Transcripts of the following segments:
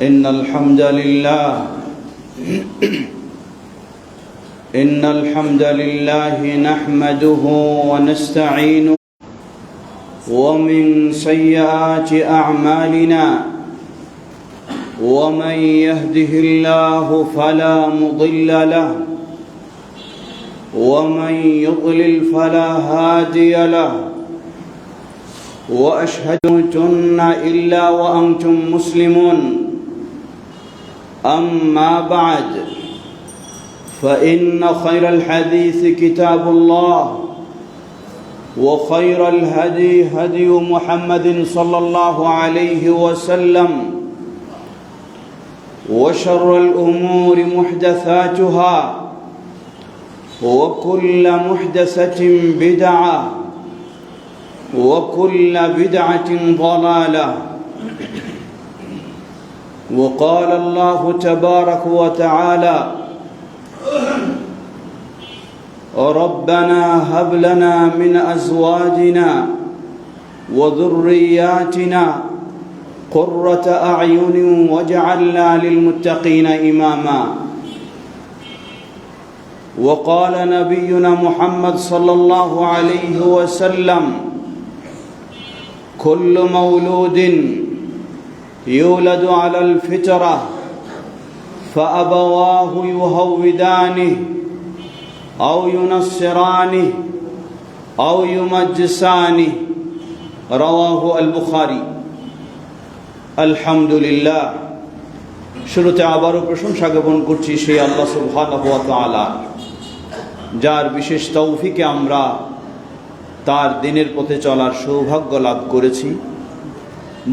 إن الحمد لله نحمده ونستعينه ومن سيئات أعمالنا ومن يهده الله فلا مضل له ومن يضلل فلا هادي له وأشهد أن لا تموتن إلا وأنتم مسلمون أما بعد فإن خير الحديث كتاب الله وخير الهدي هدي محمد صلى الله عليه وسلم وشر الأمور محدثاتها وكل محدثة بدعة وكل بدعة ضلالة وقال الله تبارك وتعالى ربنا هب لنا من أزواجنا وذرياتنا قرة أعين واجعلنا للمتقين إماما وقال نبينا محمد صلى الله عليه وسلم كل مولود يولد على الفطرة فأبواه يهودانه أو ينصرانه أو يمجسانه رواه البخاري আলহামদুলিল্লাহ। শুরুতে আবারও প্রশংসা জ্ঞাপন করছি সেই আল্লাহ সুবহানাহু ওয়া তাআলা, যার বিশেষ তৌফিকে আমরা তার দিনের পথে চলার সৌভাগ্য লাভ করেছি,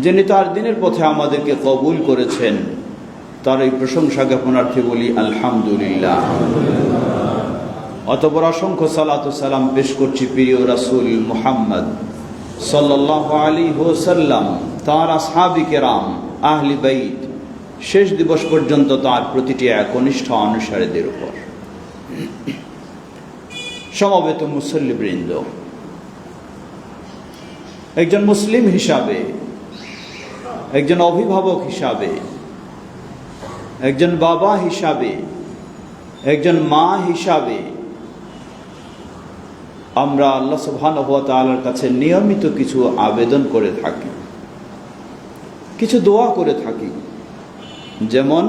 যিনি তার দিনের পথে আমাদেরকে কবুল করেছেন। তার এই প্রশংসা জ্ঞাপনার্থে বলি আলহামদুলিল্লাহ। অতঃপর অসংখ্য সালাত ও সালাম পেশ করছি প্রিয় রাসূল মুহাম্মদ সাল্লাল্লাহু আলাইহি ওয়াসাল্লাম, তার আসহাবী কেরাম, আহলি বাইত, শেষ দিবস পর্যন্ত তার প্রতিটি একনিষ্ঠ অনুসারীদের উপর। সমবেত মুসল্লিবৃন্দ, একজন মুসলিম হিসাবে, একজন অভিভাবক হিসাবে, একজন বাবা হিসাবে, একজন মা হিসাবে আমরা আল্লাহ সুবহানাহু ওয়া তাআলার কাছে নিয়মিত কিছু আবেদন করে থাকি, কিছু দোয়া করে থাকি। যেমন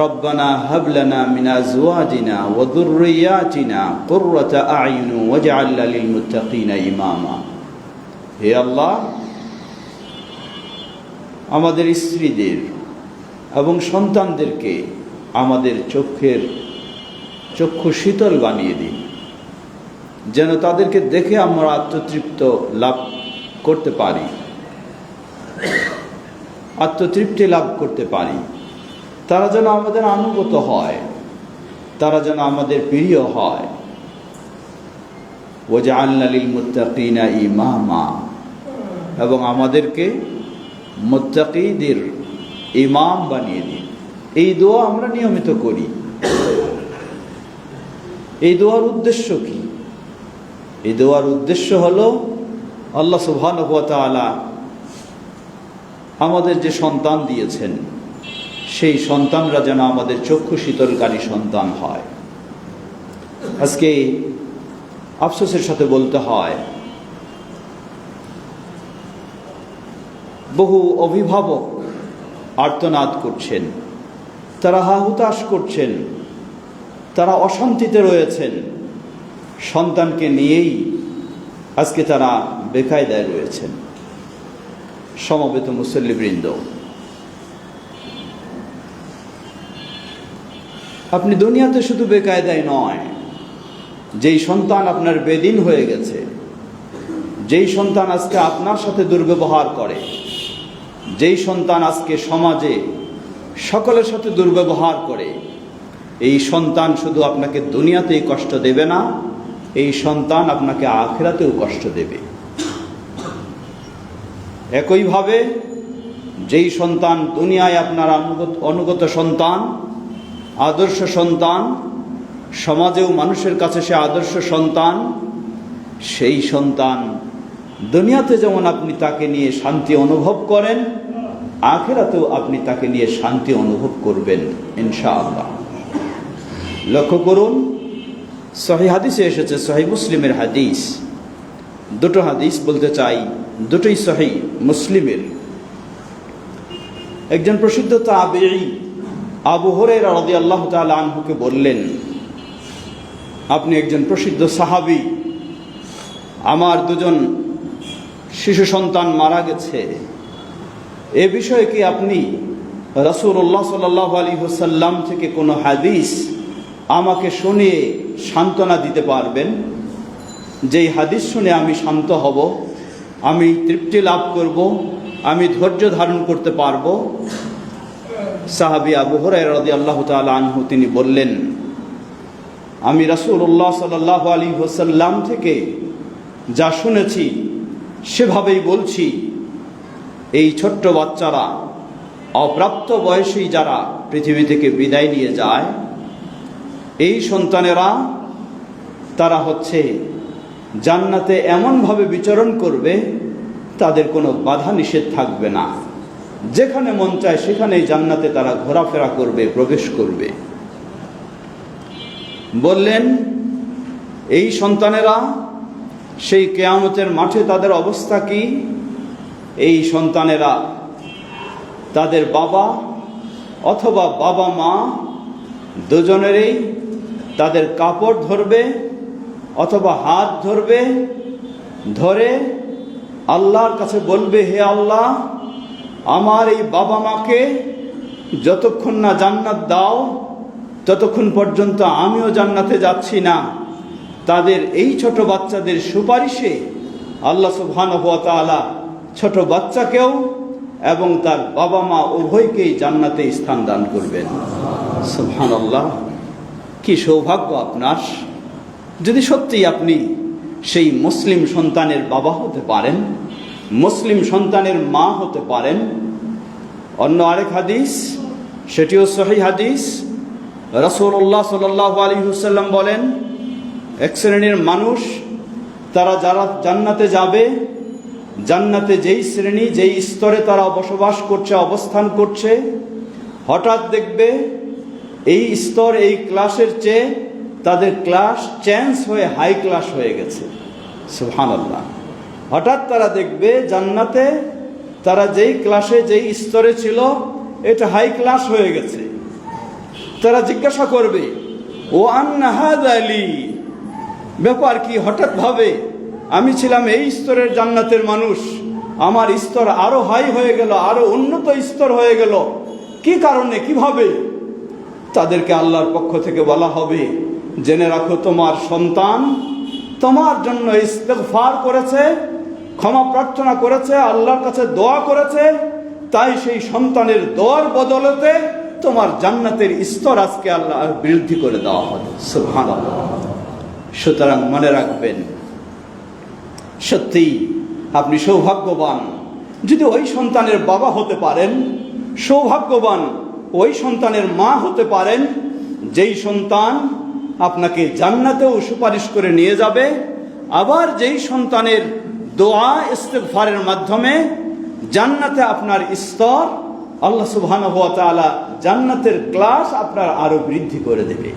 রব্বানা হাব লানা মিন আজওয়াজিনা ওয়া যুররিয়াতিনা কুররাতা আ'য়ুন ওয়াজআলনা লিল মুত্তাকিনা ইমামা। হে আল্লাহ, আমাদের স্ত্রীদের এবং সন্তানদেরকে আমাদের চক্ষু শীতল বানিয়ে দিন, যেন তাদেরকে দেখে আমরা আত্মতৃপ্ত লাভ করতে পারি, আত্মতৃপ্তি লাভ করতে পারি। তারা যেন আমাদের আনুগত হয়, তারা যেন আমাদের প্রিয় হয়। ওয়াজআলনা লিল মুত্তাকিনা ইমামা, এবং আমাদেরকে মুত্তাকিদের ইমাম বানিয়ে দিন। এই দোয়া আমরা নিয়মিত করি। এই দোয়ার উদ্দেশ্য কি? এই দোয়ার উদ্দেশ্য হলো আল্লাহ সুবহানাহু ওয়া তাআলা আমাদের যে সন্তান দিয়েছেন, সেই সন্তানরা যেন আমাদের চক্ষু শীতলকারী সন্তান হয়। আজকে আফসোসের সাথে বলতে হয়, বহু অভিভাবক আর্তনাদ করছেন, তারা হাহুতাশ করছেন, তারা অশান্তিতে রয়েছেন। সন্তানকে নিয়েই আজকে তারা বেকায়দায় রয়েছেন। সমবেত মুসল্লিবৃন্দ, আপনি দুনিয়াতে শুধু বেকায়দায় নয়, যেই সন্তান আপনার বেদিন হয়ে গেছে, যেই সন্তান আজকে আপনার সাথে দুর্ব্যবহার করে, যেই সন্তান আজকে সমাজে সকলের সাথে দুর্ব্যবহার করে, এই সন্তান শুধু আপনাকে দুনিয়াতেই কষ্ট দেবে না, এই সন্তান আপনাকে আখিরাতেও কষ্ট দেবে। একইভাবে যেই সন্তান দুনিয়ায় আপনার অনুগত সন্তান, আদর্শ সন্তান, সমাজেও মানুষের কাছে সে আদর্শ সন্তান, সেই সন্তান দুনিয়াতে যেমন আপনি তাকে নিয়ে শান্তি অনুভব করেন, আখিরাতেও আপনি তাকে নিয়ে শান্তি অনুভব করবেন ইনশাআল্লাহ। লক্ষ্য করুন, সহিহ হাদিসে এসেছে, সহিহ মুসলিমের হাদিস, দুটো হাদিস বলতে চাই, দুটোই সহিহ মুসলিমের। একজন প্রসিদ্ধ তাবেঈ আবু হুরায়রা রাদিয়াল্লাহু তাআলা আনহুকে বললেন, আপনি একজন প্রসিদ্ধ সাহাবী, আমার দুজন শিশু সন্তান মারা গেছে, এ বিষয়ে কি আপনি রাসূলুল্লাহ সাল্লাল্লাহু আলাইহি ওয়াসাল্লাম থেকে কোনো হাদিস আমাকে শুনিয়ে সান্ত্বনা দিতে পারবেন? যেই হাদিস শুনে আমি শান্ত হব, আমি তৃপ্তি লাভ করব, আমি ধৈর্য ধারণ করতে পারব। সাহাবী আবু হুরায়রা রাদিয়াল্লাহু তাআলা আনহু তিনি বললেন, আমি রাসূলুল্লাহ সাল্লাল্লাহু আলাইহি ওয়াসাল্লাম থেকে যা শুনেছি সেভাবেই বলছি। এই ছোট্ট বাচ্চারা, অপ্রাপ্ত বয়সী যারা পৃথিবী থেকে বিদায় নিয়ে যায়, এই সন্তানেরা তারা হচ্ছে জান্নাতে এমনভাবে বিচরণ করবে তাদের কোনো বাধা নিষেধ থাকবে না, যেখানে মন চায় সেখানেই জান্নাতে তারা ঘোরাফেরা করবে, প্রবেশ করবে। বললেন, এই সন্তানেরা সেই কিয়ামতের মাঠে তাদের অবস্থা কি? এই সন্তানেরা তাদের বাবা অথবা বাবা মা দুজনেরই তাদের কাপড় ধরবে অথবা হাত ধরবে, ধরে আল্লাহর কাছে বলবে, হে আল্লাহ, আমার এই বাবা মাকে যতক্ষণ না জান্নাত দাও ততক্ষণ পর্যন্ত আমিও জান্নাতে যাচ্ছি না। তাদের এই ছোট বাচ্চাদের সুপারিশে আল্লাহ সুবহানাহু ওয়া তাআলা ছোট বাচ্চাকেও এবং তার বাবা মা উভয়কেই জান্নাতে স্থান দান করবেন। সুবহানাল্লাহ, কি সৌভাগ্য আপনার যদি সত্যিই আপনি সেই মুসলিম সন্তানের বাবা হতে পারেন, মুসলিম সন্তানের মা হতে পারেন। অন্য আরেক হাদিস, সেটিও সহিহ হাদিস, রাসূলুল্লাহ সাল্লাল্লাহু আলাইহি ওয়াসাল্লাম বলেন, এক শ্রেণীর মানুষ তারা যারা জান্নাতে যাবে, জান্নাতে যেই শ্রেণী যেই স্তরে তারা বসবাস করছে, অবস্থান করছে, হঠাৎ দেখবে এই স্তর এই ক্লাসের চেয়ে তাদের ক্লাস চেঞ্জ হয়ে হাই ক্লাস হয়ে গেছে। সুবহানাল্লাহ, হঠাৎ তারা দেখবে জান্নাতে তারা যেই ক্লাসে যেই স্তরে ছিল এটা হাই ক্লাস হয়ে গেছে। তারা জিজ্ঞাসা করবে, ও আন্না হাযা লি, ব্যাপার কি? হঠাৎ ভাবে আমি ছিলাম এই স্তরের জান্নাতের মানুষ, আমার স্তর আরো হাই হয়ে গেল, আরো উন্নত স্তর হয়ে গেল, কি কারণে, কিভাবে? তাদেরকে আল্লাহর পক্ষ থেকে বলা হবে, জেনে রাখো তোমার সন্তান তোমার জন্য ইস্তেগফার করেছে, ক্ষমা প্রার্থনা করেছে, আল্লাহর কাছে দোয়া করেছে, তাই সেই সন্তানের দোয়ার বদলতে তোমার জান্নাতের স্তর আজকে আল্লাহ বৃদ্ধি করে দেওয়া হবে। সুবহানাল্লাহ। সুতরাং মনে রাখবেন, সত্যি আপনি সৌভাগ্যবান যদি ওই সন্তানের বাবা হতে পারেন, সৌভাগ্যবান ওই সন্তানের মা হতে পারেন, যেই সন্তান আপনাকে জান্নাতেও সুপারিশ করে নিয়ে যাবে, আবার যেই সন্তানের দোয়া ইস্তেগফারের মাধ্যমে জান্নাতে আপনার স্তর, আল্লাহ সুবহানাহু ওয়া তাআলা জান্নাতের ক্লাস আপনার আরো বৃদ্ধি করে দেবে।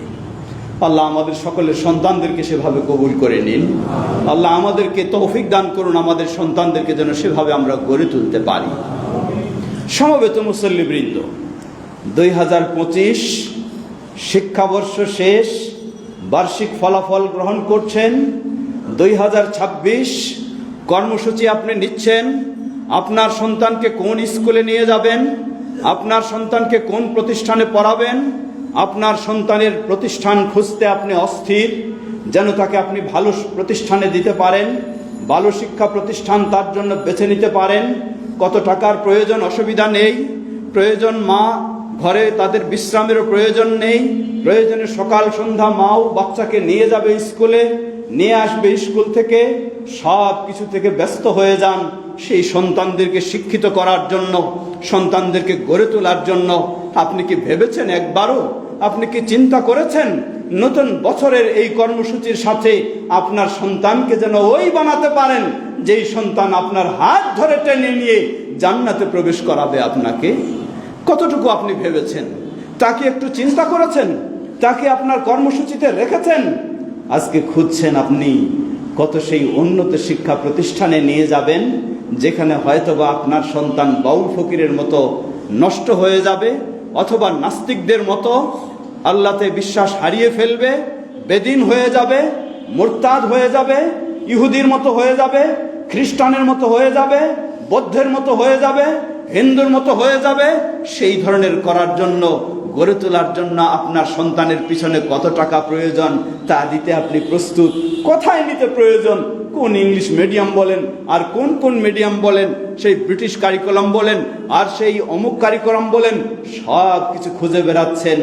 আল্লাহ আমাদের সকলের সন্তানদেরকে সেভাবে কবুল করে নিন। আল্লাহ আমাদেরকে তৌফিক দান করুন, আমাদের সন্তানদেরকে যেন সেভাবে আমরা গড়ে তুলতে পারি। সমবেত মুসল্লিবৃন্দ, 2025 শিক্ষাবর্ষ শেষ, বার্ষিক ফলাফল গ্রহণ করছেন। 2026 কর্মসূচি আপনি নিচ্ছেন। আপনার সন্তানকে কোন স্কুলে নিয়ে যাবেন, আপনার সন্তানকে কোন প্রতিষ্ঠানে পড়াবেন, আপনার সন্তানের প্রতিষ্ঠান খুঁজতে আপনি অস্থির, যেন তাকে আপনি ভালো প্রতিষ্ঠানে দিতে পারেন, ভালো শিক্ষা প্রতিষ্ঠান তার জন্য বেছে নিতে পারেন। কত টাকার প্রয়োজন, অসুবিধা নেই। প্রয়োজন মা ঘরে তাদের বিশ্রামেরও প্রয়োজন নেই, প্রয়োজনে সকাল সন্ধ্যা মাও বাচ্চাকে নিয়ে যাবে স্কুলে, নিয়ে আসবে স্কুল থেকে, সব কিছু থেকে ব্যস্ত হয়ে যান সেই সন্তানদেরকে শিক্ষিত করার জন্য, সন্তানদেরকে গড়ে তোলার জন্য। আপনি কি ভেবেছেন একবারও? আপনি কি চিন্তা করেছেন নতুন বছরের এই কর্মসূচির সাথে আপনার সন্তানকে যেন ওই বানাতে পারেন যেই সন্তান আপনার হাত ধরে টেনে নিয়ে জান্নাতে প্রবেশ করাবে আপনাকে? কতটুকু আপনি ভেবেছেন? তাকে একটু চিন্তা করেছেন? তাকে আপনার কর্মসূচিতে রেখেছেন? আজকে খুঁজছেন আপনি কত সেই উন্নত শিক্ষা প্রতিষ্ঠানে নিয়ে যাবেন, যেখানে হয়তোবা আপনার সন্তান বাউল ফকিরের মতো নষ্ট হয়ে যাবে, অথবা নাস্তিকদের মতো আল্লাহতে বিশ্বাস হারিয়ে ফেলবে, বেদিন হয়ে যাবে, মুরতাদ হয়ে যাবে, ইহুদির মতো হয়ে যাবে, খ্রিস্টানের মতো হয়ে যাবে, বৌদ্ধের মতো হয়ে যাবে, হিন্দুর মতো হয়ে যাবে। সেই ধরনের করার জন্য, গড়ে তোলার জন্য আপনার সন্তানের পিছনে কত টাকা প্রয়োজন তা দিতে আপনি প্রস্তুত। কোথায় নিতে প্রয়োজন, কোন ইংলিশ মিডিয়াম বলেন আর কোন কোন মিডিয়াম বলেন, সেই ব্রিটিশ কারিকুলাম বলেন আর সেই অমুক কারিকুলাম বলেন, সব কিছু খুঁজে বেড়াচ্ছেন।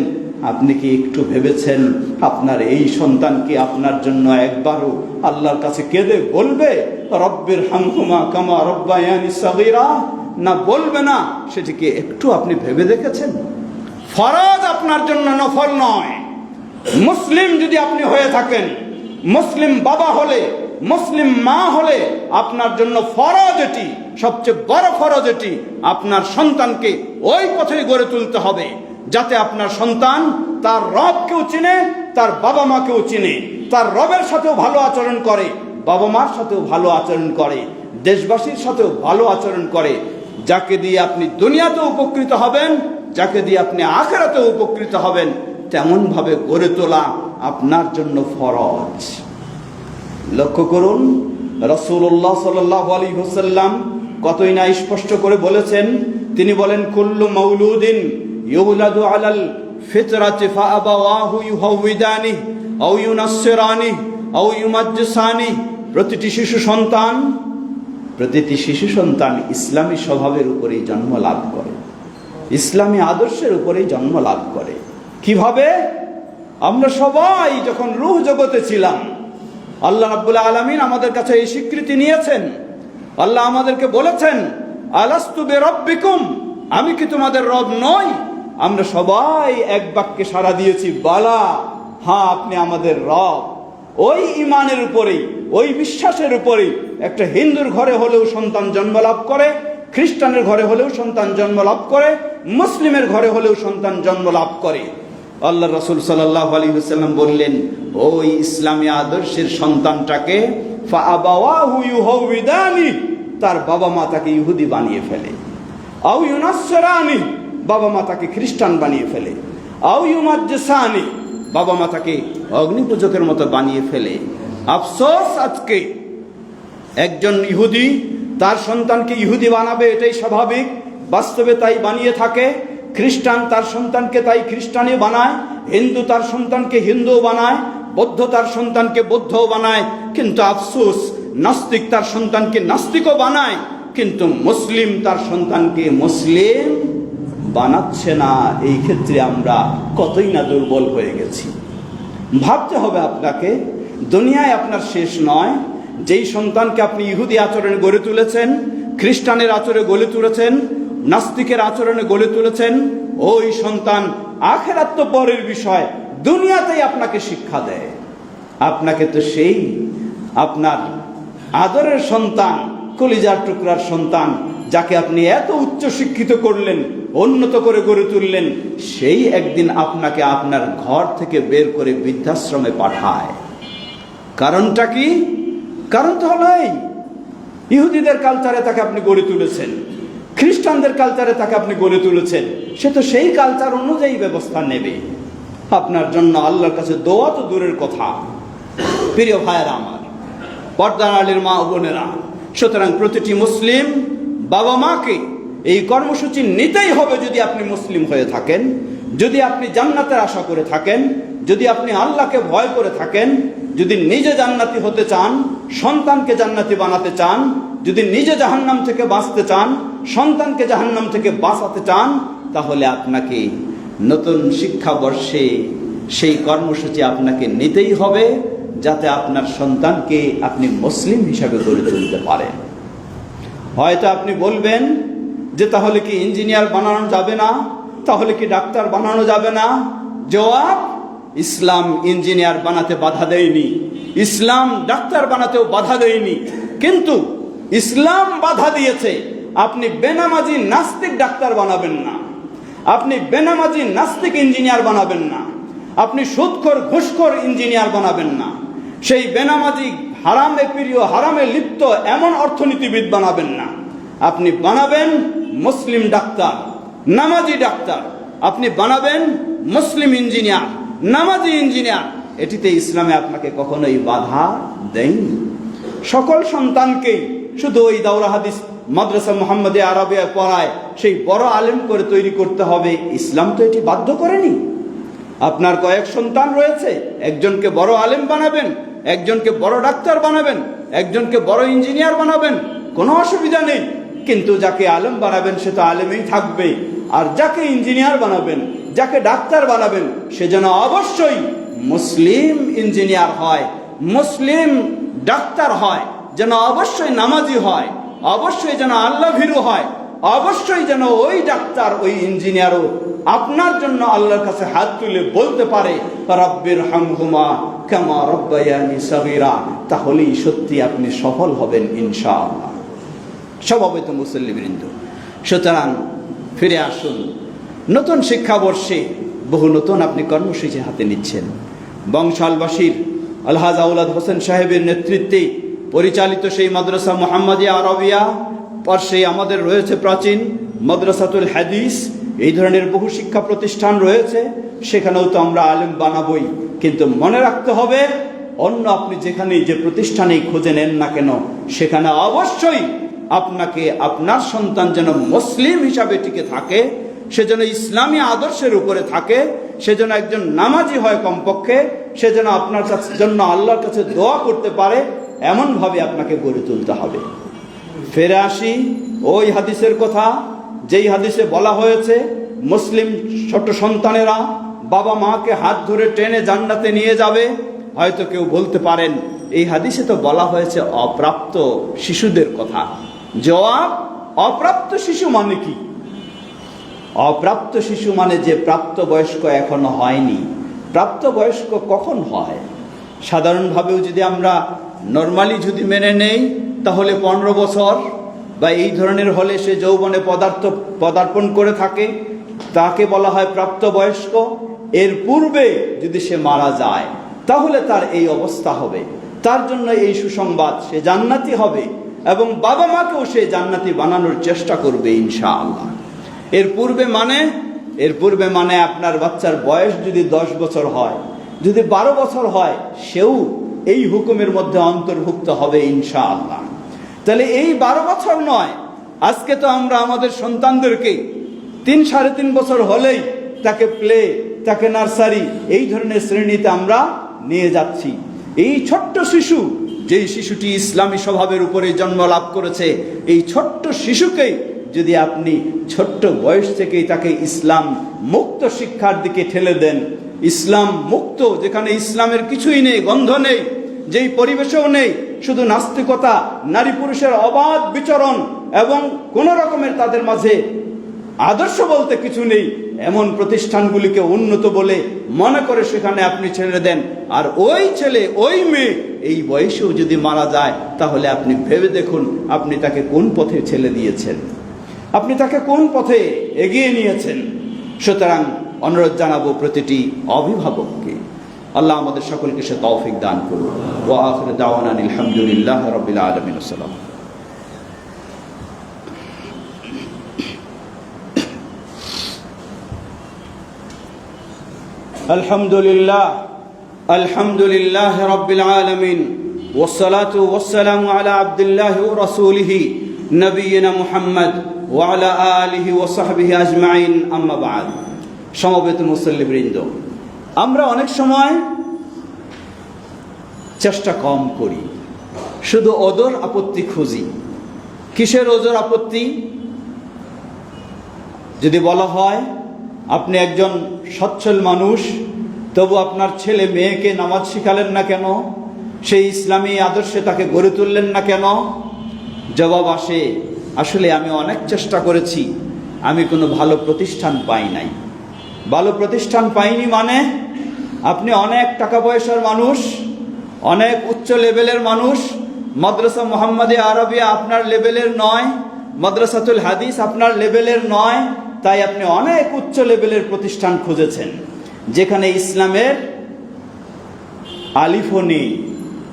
আপনি কি একটু ভেবেছেন আপনার এই সন্তান কি আপনার জন্য একবারও আল্লাহর কাছে কেঁদে বলবে রব্বির হামহুমা কামা রব্বায়ানি সগীরা? না, বলবে না। সেটিকে একটু আপনি ভেবে দেখেছেন? ফরজ আপনার জন্য, নফল নয়। মুসলিম যদি আপনি হয়ে থাকেন, মুসলিম বাবা হলে, মুসলিম মা হলে আপনার জন্য ফরজ এটি, সবচেয়ে বড় ফরজ এটি। আপনার সন্তানকে ওই পথে গড়ে তুলতে হবে যাতে আপনার সন্তান তার রবকেও চিনে, তার বাবা মাকেও চিনে, তার রবের সাথেও ভালো আচরণ করে, বাবা মার সাথেও ভালো আচরণ করে, দেশবাসীর সাথেও ভালো আচরণ করে। যাকে দিয়ে আপনি দুনিয়াতেও উপকৃত হবেন, যাকে দিয়ে আপনি আখিরাতেও উপকৃত হবেন, তেমন ভাবে গড়ে তোলা আপনার জন্য ফরজ। লক্ষ্য করুন, রাসূলুল্লাহ সাল্লাল্লাহু আলাইহি ওয়াসাল্লাম কতই না স্পষ্ট করে বলেছেন। তিনি বলেন, কুল্লু মাউলুদিন ইউলাদু আলাল ফিতরাতি ফাআবাওয়াহু ইউহাউইদানিহি আও ইউনাসসিরানিহি আও ইউমাজ্জিসানিহি। প্রতিটি শিশু সন্তান ইসলামী স্বভাবের উপরেই জন্ম লাভ করে, ইসলামী আদর্শের উপরেই জন্ম লাভ করে। কিভাবে? আমরা সবাই যখন রূহ জগতে ছিলাম, আল্লাহ রাব্বুল আলামিন আমাদের কাছে এই স্বীকৃতি নিয়েছেন। আল্লাহ আমাদেরকে বলেছেন, আলাস্তু বিরাব্বিকুম, আমি কি তোমাদের রব নই? আমরা সবাই এক বাক্যে সাড়া দিয়েছি, বালা, হ্যাঁ আপনি আমাদের রব। ওই ইমানের উপরেই, ওই বিশ্বাসের উপরেই একটা হিন্দুর ঘরে হলেও সন্তান জন্ম লাভ করে, খ্রিস্টানের ঘরে হলেও সন্তান জন্ম লাভ করে, মুসলিমের ঘরে হলেও সন্তান জন্ম লাভ করে। আল্লাহ রাসূল সাল্লাল্লাহু আলাইহি ওয়াসাল্লাম বললেন, ওই ইসলামী আদর্শের সন্তানটাকে ফাআবাওয়াহু ইউহাউইদানি, তার বাবা মা তাকে ইহুদি বানিয়ে ফেলে, আও ইউনাসসিরানি, বাবা মা তাকে খ্রিস্টান বানিয়ে ফেলে, আও ইউমাজ্জিসানি, বাবা মা তাকে অগ্নিপূজকের মতো বানিয়ে ফেলে। আফসোস, আজকে একজন ইহুদি তার সন্তানকে ইহুদি বানাবে, এটাই স্বাভাবিক, বাস্তবে তাই বানিয়ে থাকে। খ্রিস্টান তার সন্তানকে তাই খ্রিস্টানই বানায়, হিন্দু তার সন্তানকে হিন্দুও বানায়, বৌদ্ধ তার সন্তানকে বৌদ্ধও বানায়। কিন্তু আফসোস, নাস্তিক তার সন্তানকে নাস্তিকও বানায়, কিন্তু মুসলিম তার সন্তানকে মুসলিম বানাচ্ছে না। এই ক্ষেত্রে আমরা কতই না দুর্বল হয়ে গেছি। ভাবতে হবে আপনাকে, দুনিয়ায় আপনার শেষ নয়। যেই সন্তানকে আপনি ইহুদি আচরণে গড়ে তুলেছেন, খ্রিস্টানের আচরণে গড়ে তুলেছেন, নাস্তিকের আচরণে গড়ে তুলেছেন, ওই সন্তান আখিরাত তো পরের বিষয়, দুনিয়াতেই আপনাকে শিক্ষা দেয়। আপনাকে তো সেই আপনার আদরের সন্তান, কলিজার টুকরার সন্তান, যাকে আপনি এত উচ্চ শিক্ষিত করলেন, উন্নত করে গড়ে তুললেন, সেই একদিন আপনাকে আপনার ঘর থেকে বের করে বৃদ্ধাশ্রমে পাঠায়। কারণটা কি? কারণ তো হলো এই, ইহুদিদের কালচারে তাকে আপনি গড়ে তুলেছেন, খ্রিস্টানদের কালচারে তাকে আপনি গড়ে তুলেছেন, সে তো সেই কালচার অনুযায়ী ব্যবস্থা নেবে। আপনার জন্য আল্লাহর কাছে দোয়া তো দূরের কথা। প্রিয় ভাইয়েরা আমার, পর্দার আলীর মা ও বোনেরা, সুতরাং প্রতিটি মুসলিম বাবা মাকে এই কর্মসূচি নিতেই হবে। যদি আপনি মুসলিম হয়ে থাকেন, যদি আপনি জান্নাতের আশা করে থাকেন, যদি আপনি আল্লাহকে ভয় করে থাকেন, যদি নিজে জান্নাতি হতে চান, সন্তানকে জান্নাতি বানাতে চান, যদি নিজে জাহান্নাম থেকে বাঁচতে চান, সন্তানকে জাহান্নাম থেকে বাঁচাতে চান, তাহলে আপনাকে নতুন শিক্ষাবর্ষে সেই কর্মসূচি আপনাকে নিতেই হবে, যাতে আপনার সন্তানকে আপনি মুসলিম হিসাবে গড়ে তুলতে পারেন। হয়তো আপনি বলবেন যে তাহলে কি ইঞ্জিনিয়ার বানানো যাবে না, তাহলে কি ডাক্তার বানানো যাবে না? জবাব, ইসলাম ইঞ্জিনিয়ার বানাতে বাধা দেয়নি, ইসলাম ডাক্তার বানাতেও বাধা দেয়নি, কিন্তু ইসলাম বাধা দিয়েছে আপনি বেনামাজি নাস্তিক ডাক্তার বানাবেন না, আপনি বেনামাজি নাস্তিক ইঞ্জিনিয়ার বানাবেন না, আপনি সুদখোর ঘুষখোর ইঞ্জিনিয়ার বানাবেন না, সেই বেনামাজি হারামে প্রিয় হারামে লিপ্ত এমন অর্থনীতিবিদ বানাবেন না। আপনি বানাবেন মুসলিম ডাক্তার, নামাজি ডাক্তার, আপনি বানাবেন মুসলিম ইঞ্জিনিয়ার, নামাজি ইঞ্জিনিয়ার। এটিতে ইসলামে আপনাকে কখনোই বাধা দেয়নি। সকল সন্তানকেই শুধু ওই দাওরা হাদিস মাদ্রাসা মুহাম্মাদিয়া আরবিয়া পড়ায় সেই বড় আলেম করে তৈরি করতে হবে, ইসলাম তো এটি বাধ্য করেনি। আপনার কয়েক সন্তান রয়েছে, একজনকে বড় আলেম বানাবেন, একজনকে বড় ডাক্তার বানাবেন, একজনকে বড় ইঞ্জিনিয়ার বানাবেন, কোনো অসুবিধা নেই। কিন্তু যাকে আলেম বানাবেন সে তো আলেমই থাকবে, আর যাকে ইঞ্জিনিয়ার বানাবেন, যাকে ডাক্তার বানাবেন, সে যেন অবশ্যই মুসলিম ইঞ্জিনিয়ার হয়, মুসলিম ডাক্তার হয়, যেন অবশ্যই নামাজি হয়, অবশ্যই যেন আল্লাহ ভীরু হয়, অবশ্যই যেন ওই ডাক্তার ওই ইঞ্জিনিয়ারও আপনার জন্য আল্লাহর কাছে হাত তুলে বলতে পারে রাব্বির হামহুমা কামা রাব্বায়ানি সগীরা। তাহলেই সত্যি আপনি সফল হবেন ইনশাআল্লাহ। সমবেত মুসল্লিবৃন্দ, সুতরাং ফিরে আসুন। নতুন শিক্ষাবর্ষে বহু নতুন আপনি কর্মসূচি হাতে নিচ্ছেন। বংশালবাসীর আলহাজ আউলাদ হোসেন সাহেবের নেতৃত্বে পরিচালিত সেই মাদ্রাসা মুহাম্মাদিয়া আরবিয়া, পাশেই আমাদের রয়েছে প্রাচীন মাদ্রাসাতুল হাদিস, এই ধরনের বহু শিক্ষা প্রতিষ্ঠান রয়েছে। সেখানেও তো আমরা আলেম বানাবই, কিন্তু মনে রাখতে হবে অন্য আপনি যেখানেই যে প্রতিষ্ঠানেই খুঁজে নেন না কেন, সেখানে অবশ্যই আপনাকে আপনার সন্তান যেন মুসলিম হিসাবে টিকে থাকে, সে যেন ইসলামী আদর্শের উপরে থাকে, সে যেন একজন নামাজি হয় কমপক্ষে, সে যেন আপনার কাছে জন্য আল্লাহর কাছে দোয়া করতে পারে, এমনভাবে আপনাকে গড়ে তুলতে হবে। ফিরে আসি ওই হাদিসের কথা, যেই হাদিসে বলা হয়েছে মুসলিম ছোট সন্তানেরা বাবা মাকে হাত ধরে টেনে জান্নাতে নিয়ে যাবে। হয়তো কেউ বলতে পারেন এই হাদিসে তো বলা হয়েছে অপ্রাপ্ত শিশুদের কথা। জবাব, অপ্রাপ্ত শিশু মানে কি? অপ্রাপ্ত শিশু মানে যে প্রাপ্তবয়স্ক এখনো হয়নি। প্রাপ্তবয়স্ক কখন হয়? সাধারণভাবেও যদি আমরা নর্মালি যদি মেনে নেই, তাহলে 15 বছর বা এই ধরনের হলে সে যৌবনে পদার্পণ করে থাকে, তাকে বলা হয় প্রাপ্তবয়স্ক। এর পূর্বে যদি সে মারা যায় তাহলে তার এই অবস্থা হবে। তার জন্য এই সুসংবাদ, সে জান্নাতি হবে এবং বাবা মাকেও সে জান্নাতি বানানোর চেষ্টা করবে ইনশাআল্লাহ। এর পূর্বে মানে আপনার বাচ্চার বয়স যদি 10 বছর হয়, যদি 12 বছর হয়, সেও এই হুকুমের মধ্যে অন্তর্ভুক্ত হবে ইনশাআল্লাহ। তাহলে এই 12 বছর নয়, আজকে তো আমরা আমাদের সন্তানদেরকে 3-3.5 বছর হলেই তাকে প্লে, তাকে নার্সারি, এই ধরনের শ্রেণীতে আমরা নিয়ে যাচ্ছি। এই ছোট্ট শিশু, যেই শিশুটি ইসলামী স্বভাবের উপরে জন্ম লাভ করেছে, এই ছোট্ট শিশুকে যদি আপনি ছোট্ট বয়স থেকেই তাকে ইসলাম মুক্ত শিক্ষার দিকে ঠেলে দেন, ইসলাম মুক্ত, যেখানে ইসলামের কিছুই নেই, গন্ধ নেই, যেই পরিবেশেও নেই, শুধু নাস্তিকতা, নারী পুরুষের অবাধ বিচরণ এবং কোন রকমের তাদের মাঝে আদর্শ বলতে কিছু নেই, এমন প্রতিষ্ঠানগুলিকে উন্নত বলে মনে করে সেখানে আপনি ছেড়ে দেন, আর ওই ছেলে ওই মেয়ে এই বয়সেও যদি মারা যায়, তাহলে আপনি ভেবে দেখুন আপনি তাকে কোন পথে ছেড়ে দিয়েছেন, আপনি তাকে কোন পথে এগিয়ে নিয়েছেন। সুতরাং অনুরোধ জানাবো প্রতিটি অভিভাবককে, আল্লাহ আমাদের সকলকে সে তৌফিক দান করুন। ওয়া আখিরু দাওয়ানা আলহামদুলিল্লাহি রাব্বিল আলামিন। আসসালাম। আলহামদুলিল্লাহ রাব্বিল আলামিন, ওয়াসসালাতু ওয়াসসালামু আলা আবদিল্লাহি ওয়া রাসূলিহি নবিয়িনা মুহাম্মদ ওয়া আলা আলিহি ওয়া সাহবিহি আজমাইন, আম্মা বা'দ। সমবেত মুসল্লিবৃন্দ, আমরা অনেক সময় চেষ্টা কম করি, শুধু ওজর আপত্তি খুঁজি। কিসের ওজর আপত্তি? যদি বলা হয় আপনি একজন সচ্ছল মানুষ, তবু আপনার ছেলে মেয়েকে নামাজ শিখালেন না কেন, সেই ইসলামী আদর্শে তাকে গড়ে তুললেন না কেন? জবাব আসে, আসলে আমি অনেক চেষ্টা করেছি, আমি কোনো ভালো প্রতিষ্ঠান পাই নাই। ভালো প্রতিষ্ঠান পাইনি মানে আপনি অনেক টাকা পয়সার মানুষ, অনেক উচ্চ লেভেলের মানুষ, মাদ্রাসা মুহাম্মাদিয়া আরবিয়া আপনার লেভেলের নয়, মাদ্রাসাতুল হাদিস আপনার লেভেলের নয়, তাই আপনি অনেক উচ্চ লেভেলের প্রতিষ্ঠান খুঁজেছেন যেখানে ইসলামের আলিফও নেই,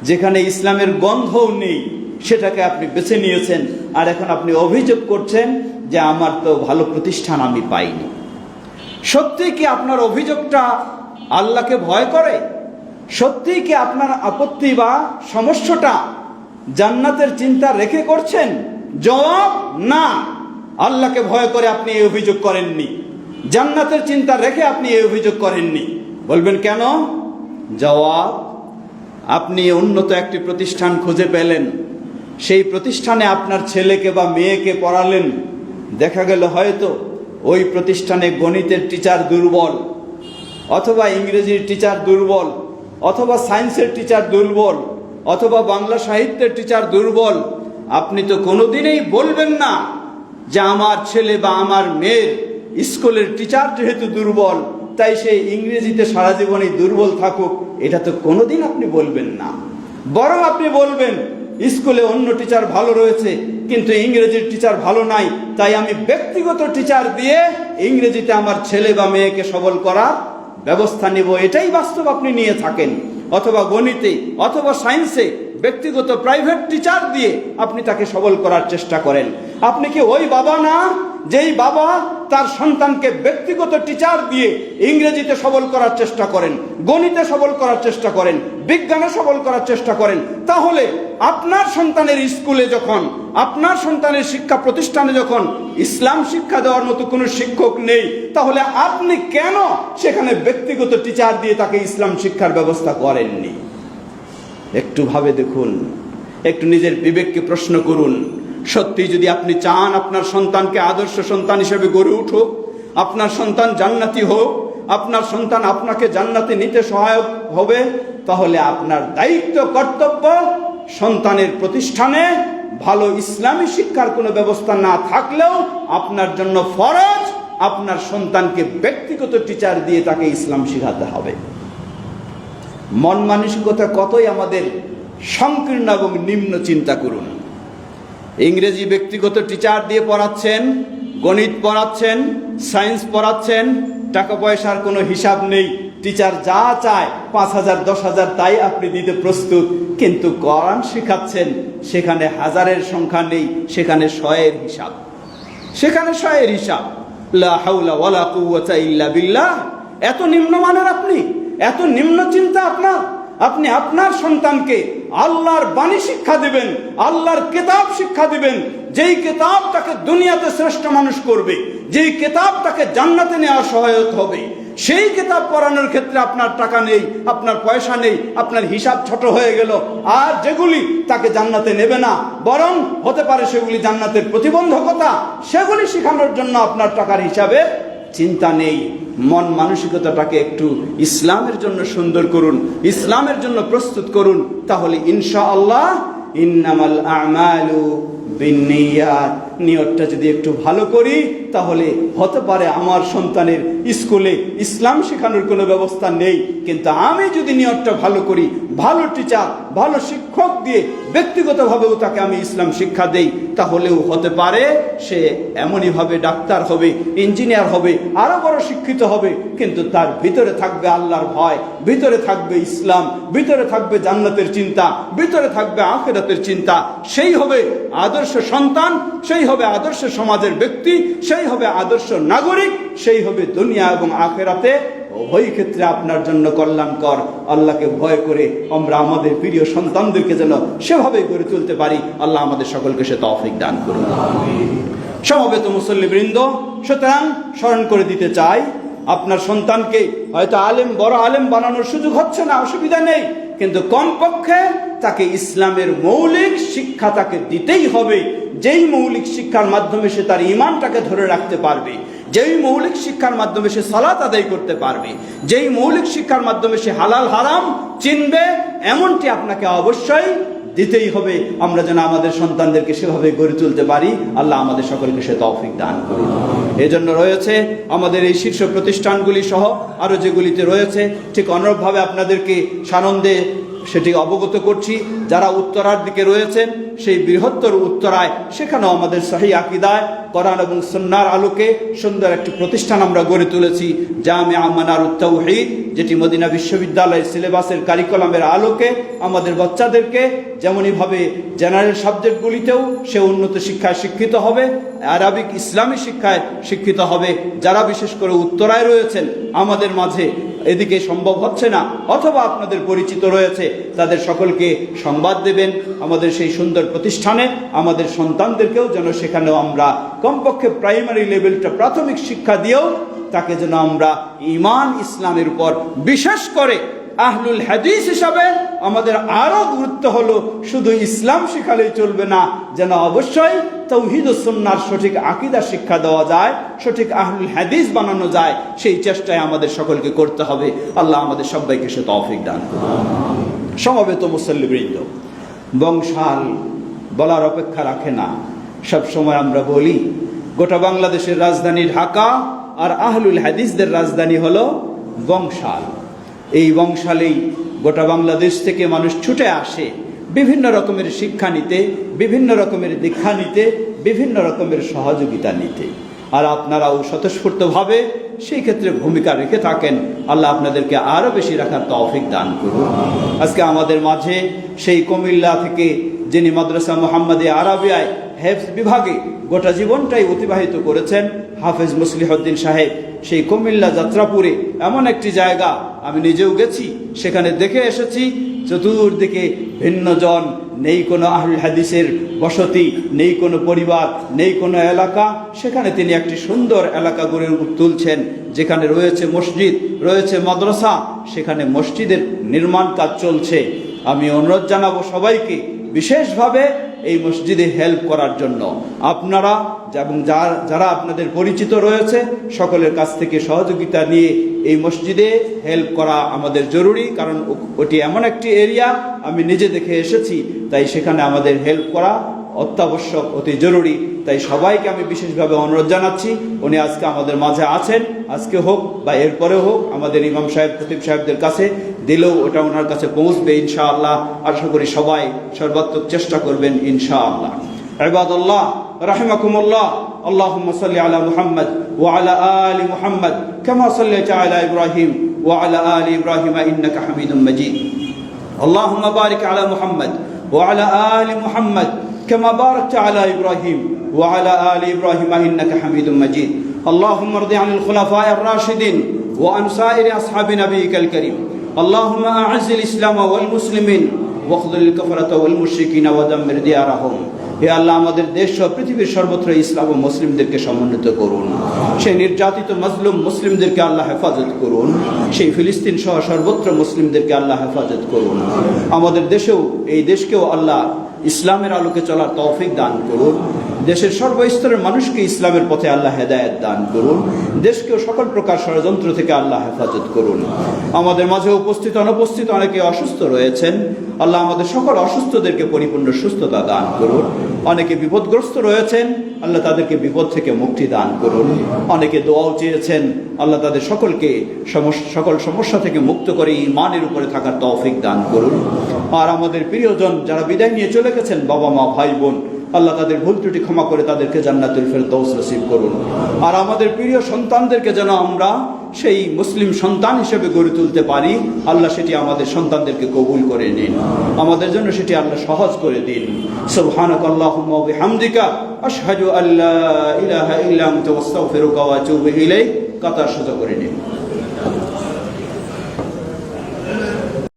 যেখানে ইসলামের গন্ধও নেই, সেটাকে আপনি বেছে নিয়েছেন। আর এখন আপনি অভিযোগ করছেন যে আমার তো ভালো প্রতিষ্ঠান আমি পাইনি। সত্যি কি আপনার অভিযোগটা আল্লাহকে ভয় করে? সত্যি কি আপনার আপত্তি বা সমস্যাটা জান্নাতের চিন্তা রেখে করছেন? জবাব না, আল্লাহকে ভয় করে আপনি এই অভিযোগ করেননি, জান্নাতের চিন্তা রেখে আপনি এই অভিযোগ করেননি। বলবেন কেন? জবাব, আপনি উন্নত একটি প্রতিষ্ঠান খুঁজে পেলেন, সেই প্রতিষ্ঠানে আপনার ছেলেকে বা মেয়েকে পড়ালেন, দেখা গেল হয়তো ওই প্রতিষ্ঠানে গণিতের টিচার দুর্বল, অথবা ইংরেজির টিচার দুর্বল, অথবা সায়েন্সের টিচার দুর্বল, অথবা বাংলা সাহিত্যের টিচার দুর্বল। আপনি তো কোনোদিনই বলবেন না যে আমার ছেলে বা আমার মেয়ের স্কুলের টিচার যেহেতু দুর্বল তাই সে ইংরেজিতে সারা জীবনই দুর্বল থাকুক, এটা তো কোনোদিন আপনি বলবেন না। বরং আপনি বলবেন স্কুলে অন্য টিচার ভালো রয়েছে কিন্তু ইংরেজির টিচার ভালো নাই, তাই আমি ব্যক্তিগত টিচার দিয়ে ইংরেজিতে আমার ছেলে বা মেয়েকে সবল করার ব্যবস্থা নেব। এটাই বাস্তব আপনি নিয়ে থাকেন। অথবা গণিতে অথবা সায়েন্সে ব্যক্তিগত প্রাইভেট টিচার দিয়ে আপনি তাকে সবল করার চেষ্টা করেন। আপনি কি ওই বাবা না যেই বাবা তার সন্তানকে ব্যক্তিগত টিচার দিয়ে ইংরেজিতে সবল করার চেষ্টা করেন, গণিতে সবল করার চেষ্টা করেন, বিজ্ঞানে সবল করার চেষ্টা করেন? তাহলে আপনার সন্তানের স্কুলে যখন, আপনার সন্তানের শিক্ষা প্রতিষ্ঠানে যখন ইসলাম শিক্ষা দেওয়ার মতো কোনো শিক্ষক নেই, তাহলে আপনি কেন সেখানে ব্যক্তিগত টিচার দিয়ে তাকে ইসলাম শিক্ষার ব্যবস্থা করেননি? একটু ভাবে দেখুন, একটু নিজের বিবেককে প্রশ্ন করুন। সত্যি যদি আপনি চান আপনার সন্তানকে আদর্শ সন্তান হিসেবে গড়ে উঠুক, আপনার সন্তান জান্নাতি হোক, আপনার সন্তান আপনাকে জান্নাতে নিতে সহায়ক হবে, তাহলে আপনার দায়িত্ব কর্তব্য সন্তানের প্রতিষ্ঠানে ভালো ইসলামী শিক্ষার কোনো ব্যবস্থা না থাকলেও আপনার জন্য ফরজ আপনার সন্তানকে ব্যক্তিগত টিচার দিয়ে তাকে ইসলাম শেখাতে হবে। মন মানসিকতা কতই আমাদের সংকীর্ণ এবং নিম্ন চিন্তা করুন। ইংরেজি ব্যক্তিগত টিচার দিয়ে পড়াচ্ছেন, গণিত পড়াচ্ছেন, সায়েন্স পড়াচ্ছেন, টাকা পয়সার কোনো হিসাব নেই, টিচার যা চায় 5,000 10,000 তাই আপনি দিতে প্রস্তুত। কিন্তু কোরআন শেখাচ্ছেন, সেখানে হাজারের সংখ্যা নেই, সেখানে 100-এর হিসাব, সেখানে 100-এর হিসাব। লা হাওলা ওয়ালা কুওয়াতা ইল্লা বিল্লাহ। এত নিম্নমানের আপনি, এত নিম্ন চিন্তা আপনার। আপনি আপনার সন্তানকে আল্লাহর বাণী শিক্ষা দিবেন, আল্লাহর কিতাব শিক্ষা দিবেন, যেই কিতাব তাকে দুনিয়াতে শ্রেষ্ঠ মানুষ করবে, যেই কিতাব তাকে জান্নাতে নেওয়ার সহায়ক হবে, সেই কিতাব পড়ানোর ক্ষেত্রে আপনার টাকা নেই, আপনার পয়সা নেই, আপনার হিসাব ছোট হয়ে গেল। আর যেগুলি তাকে জান্নাতে নেবে না, বরং হতে পারে সেগুলি জান্নাতের প্রতিবন্ধকতা, সেগুলি শেখানোর জন্য আপনার টাকার হিসাবে চিন্তা নেই। মন মানসিকতাটাকে একটু ইসলামের জন্য সুন্দর করুন, ইসলামের জন্য প্রস্তুত করুন, তাহলে ইনশাআল্লাহ ইন্নামাল আমালু বিন্নিয়াত, নিয়তটা যদি একটু ভালো করি তাহলে হতে পারে আমার সন্তানের স্কুলে ইসলাম শেখানোর কোনো ব্যবস্থা নেই, কিন্তু আমি যদি নিয়তটা ভালো করি, ভালো টিচার ভালো শিক্ষক দিয়ে ব্যক্তিগতভাবেও তাকে আমি ইসলাম শিক্ষা দেই, তাহলেও হতে পারে সে এমনইভাবে ডাক্তার হবে, ইঞ্জিনিয়ার হবে, আরো বড় শিক্ষিত হবে, কিন্তু তার ভিতরে থাকবে আল্লাহর ভয়, ভিতরে থাকবে ইসলাম, ভিতরে থাকবে জান্নাতের চিন্তা, ভিতরে থাকবে আখিরাতের চিন্তা। সেই হবে আদর্শ সন্তান, সেই হবে আদর্শ সমাজের ব্যক্তি, সেই হবে আদর্শ নাগরিক, সেই হবে দুনিয়া এবং আখিরাতে উভয় ক্ষেত্রে আপনার জন্য কল্যাণকর। আল্লাহকে ভয় করে আমরা আমাদের প্রিয় সন্তানদেরকে যেন সেভাবে গড়ে তুলতে পারি। আল্লাহ আমাদের সকলকে সে তৌফিক দান করুন। সমবেত মুসল্লিবৃন্দ, সুতরাং স্মরণ করে দিতে চাই, আপনার সন্তানকে হয়তো আলেম, বড় আলেম বানানোর সুযোগ হচ্ছে না, অসুবিধা নেই, কিন্তু কমপক্ষে তাকে ইসলামের মৌলিক শিক্ষা তাকে দিতেই হবে, যেই মৌলিক শিক্ষার মাধ্যমে সে তার ঈমানটাকে ধরে রাখতে পারবে, যেই মৌলিক শিক্ষার মাধ্যমে সে সালাত আদায় করতে পারবে, যেই মৌলিক শিক্ষার মাধ্যমে সে হালাল হারাম চিনবে, এমনটি আপনাকে অবশ্যই দিতেই হবে। আমরা যেন আমাদের সন্তানদেরকে সেভাবে গড়ে তুলতে পারি। আল্লাহ আমাদের সকলকে সে তৌফিক দান করুন। এজন্য রয়েছে আমাদের এই শীর্ষ প্রতিষ্ঠানগুলি সহ আরো যেগুলিতে রয়েছে, ঠিক অনুরূপভাবে আপনাদেরকে সানন্দে সেটি অবগত করছি। যারা উত্তরার দিকে রয়েছেন সেই বৃহত্তর উত্তরায়, সেখানেও আমাদের সহিহ আকীদায় কোরআন এবং সুন্নাহর আলোকে সুন্দর একটি প্রতিষ্ঠান আমরা গড়ে তুলেছি, জামিয়া মানারুত তাওহীদ, যেটি মদিনা বিশ্ববিদ্যালয়ের সিলেবাসের কারিকুলামের আলোকে আমাদের বাচ্চাদেরকে যেমনইভাবে জেনারেল সাবজেক্টগুলিতেও সে উন্নত শিক্ষায় শিক্ষিত হবে, আরবিক ইসলামী শিক্ষায় শিক্ষিত হবে। যারা বিশেষ করে উত্তরায় রয়েছেন আমাদের মাঝে, এদিকে সম্ভব হচ্ছে না অথবা আপনাদের পরিচিত রয়েছে, তাদের সকলকে সংবাদ দেবেন আমাদের সেই সুন্দর প্রতিষ্ঠানে আমাদের সন্তানদেরকেও যেন সেখানেও আমরা কমপক্ষে প্রাইমারি লেভেলটা প্রাথমিক শিক্ষা দিয়েও তাকে যেন আমরা ঈমান ইসলামের উপর, বিশেষ করে আহলুল হাদিস হিসাবে আমাদের আরো গুরুত্ব হলো শুধু ইসলাম শিখালেই চলবে না, যেন অবশ্যই তাওহীদ ও সুন্নাহর সঠিক আকীদা শিক্ষা দেওয়া যায়, সঠিক আহলুল হাদিস বানানো যায়, সেই চেষ্টায় আমাদের সকলকে করতে হবে। আল্লাহ আমাদের সবাইকে সে তৌফিক দান করুন। সমবেত মুসল্লিবৃন্দ, বংশাল বলার অপেক্ষা রাখে না। সব সময় আমরা বলি গোটা বাংলাদেশের রাজধানী ঢাকা আর আহলুল হাদিসদের রাজধানী হলো বংশাল। এই বংশালেই গোটা বাংলাদেশ থেকে মানুষ ছুটে আসে বিভিন্ন রকমের শিক্ষা নিতে, বিভিন্ন রকমের দীক্ষা নিতে, বিভিন্ন রকমের সহযোগিতা নিতে। আর আপনারাও স্বতঃস্ফূর্তভাবে সেই ক্ষেত্রে ভূমিকা রেখে থাকেন। আল্লাহ আপনাদেরকে আরও বেশি রাখার তৌফিক দান করুন। আজকে আমাদের মাঝে সেই কুমিল্লা থেকে যিনি মাদ্রাসা মুহাম্মাদিয়া আরাবিয়ায় হেফজ বিভাগে গোটা জীবনটাই অতিবাহিত করেছেন, হাফেজ মুসলিহউদ্দিন সাহেব, সেই কুমিল্লা যাত্রাপুরে এমন একটি জায়গা আমি নিজেও গেছি, সেখানে দেখে এসেছি চতুর্দিকে ভিন্নজন, নেই কোনো আহলুল হাদিসের বসতি, নেই কোনো পরিবার, নেই কোনো এলাকা। সেখানে তিনি একটি সুন্দর এলাকা গড়ে তুলছেন, যেখানে রয়েছে মসজিদ, রয়েছে মাদ্রাসা, সেখানে মসজিদের নির্মাণ কাজ চলছে। আমি অনুরোধ জানাবো সবাইকে বিশেষভাবে এই মসজিদে হেল্প করার জন্য। আপনারা এবং যারা আপনাদের পরিচিত রয়েছে সকলের কাছ থেকে সহযোগিতা নিয়ে এই মসজিদে হেল্প করা আমাদের জরুরি, কারণ ওটি এমন একটি এরিয়া আমি নিজে দেখে এসেছি, তাই সেখানে আমাদের হেল্প করা অত্যাবশ্যক, অতি জরুরি। তাই সবাইকে আমি বিশেষভাবে অনুরোধ জানাচ্ছি, উনি আজকে আমাদের মাঝে আছেন, আজকে হোক বা এরপরে হোক আমাদের ইমাম সাহেব, খতিব সাহেবদের কাছে দিলেও ওটা ওনার কাছে পৌঁছবে ইনশাআল্লাহ। আশা করি সবাই সর্বাত্মক চেষ্টা করবেন ইনশাআল্লাহ। ইবাদাল্লাহ রাহিমাকুমুল্লাহ, আল্লাহুম্মা সাল্লি আলা মুহাম্মদ ওয়া আলা আলি মুহাম্মদ কামা সাল্লাইতা আলা ইব্রাহিম ওয়া আলা আলি ইব্রাহিম ইন্নাকা হামিদুম মাজিদ। আল্লাহুম্মা বারিক আলা মুহাম্মদ ওয়া আলা আলি মুহাম্মদ কামা বারাকতা আলা ইব্রাহিম ওয়া আলা আলি ইব্রাহিম ইন্নাকা হামিদুম মাজিদ। اللهم ارض عن الخلفاء الراشدين وعن سائر أصحاب نبيك الكريم. اللهم أعز الإسلام والمسلمين واخذل الكفرة والمشركين ودمر ديارهم. হে আল্লাহ, আমাদের দেশ সহ পৃথিবীর সর্বত্র ইসলাম ও মুসলিমদেরকে সমন্বিত করুন। সেই নির্যাতিত মাজলুম মুসলিমদেরকে আল্লাহ হেফাজত করুন। সেই ফিলিস্তিন সহ সর্বত্র মুসলিমদেরকে আল্লাহ হেফাজত করুন। আমাদের দেশেও, এই দেশকেও আল্লাহ ইসলামের আলোকে চলার তৌফিক দান করুন। দেশের সর্বস্তরের মানুষকে ইসলামের পথে আল্লাহ হেদায়েত দান করুন। দেশকেও সকল প্রকার ষড়যন্ত্র থেকে আল্লাহ হেফাজত করুন। আমাদের মাঝে উপস্থিত অনুপস্থিত অনেকে অসুস্থ রয়েছেন, আল্লাহ আমাদের সকল অসুস্থদেরকে পরিপূর্ণ সুস্থতা দান করুন। অনেকে বিপদগ্রস্ত রয়েছেন, আল্লাহ তাদেরকে বিপদ থেকে মুক্তি দান করুন। অনেকে দোয়াও চেয়েছেন, আল্লাহ তাদের সকলকে সকল সমস্যা থেকে মুক্ত করে ঈমানের উপরে থাকার তৌফিক দান করুন। আর আমাদের প্রিয়জন যারা বিদায় নিয়ে চলে গেছেন, বাবা মা ভাই বোন, আল্লাহ তাদের ভুল ত্রুটি ক্ষমা করে তাদেরকে জান্নাতুল ফেরদৌস নসিব করুন। আর আমাদের প্রিয় সন্তানদেরকে যেন আমরা সেই মুসলিম সন্তান হিসেবে গড়ে তুলতে পারি, আল্লাহ সেটি আমাদের সন্তানদেরকে কবুল করে নিন, আমাদের জন্য সেটি আল্লাহ সহজ করে দিন। সুবহানাকাল্লাহুম্মা ওয়া বিহামদিকা আশহাদু আল্লা ইলাহা ইল্লা আনতা আস্তাগফিরুকা ওয়া আতুবু ইলাইক। কাতার সোজা করে নিন।